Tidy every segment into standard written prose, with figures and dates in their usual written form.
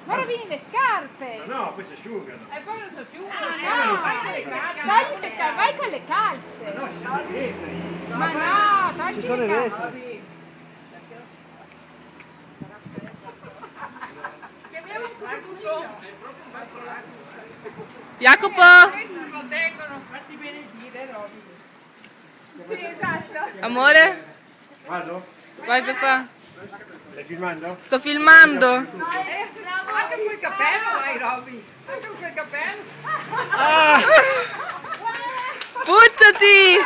Ma rovini le scarpe! No, poi si asciugano. E poi non si asciugano. non si asciugano? Togli queste scarpe, vai con le calze! No, ci sono i vetri. Ma no, togli Ci sono le i calze! vetri. Jacopo! Fatti benedire, Robby. Sì, esatto. Amore? Vado? Vai papà. Stai filmando? Sto filmando. Anche quel capello hai, Robby. Anche quel capello. Pucciati!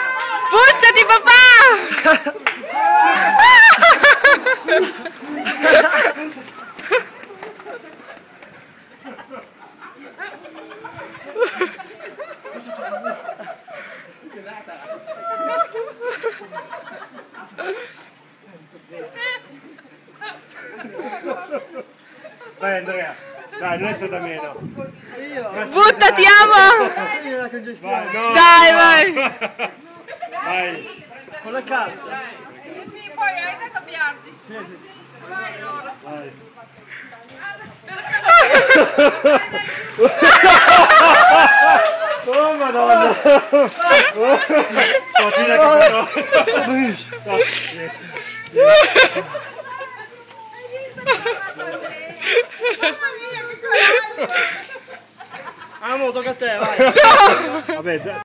Pucciati papà! Vai Andrea, dai, non è stata meno. Buttati, amo! Vai, no. Dai, vai! Vai. Con la calza. Sì, poi hai da cambiarti. Vai ora. Vai. Oh madonna! Amo, tocca a te, vai. Vabbè,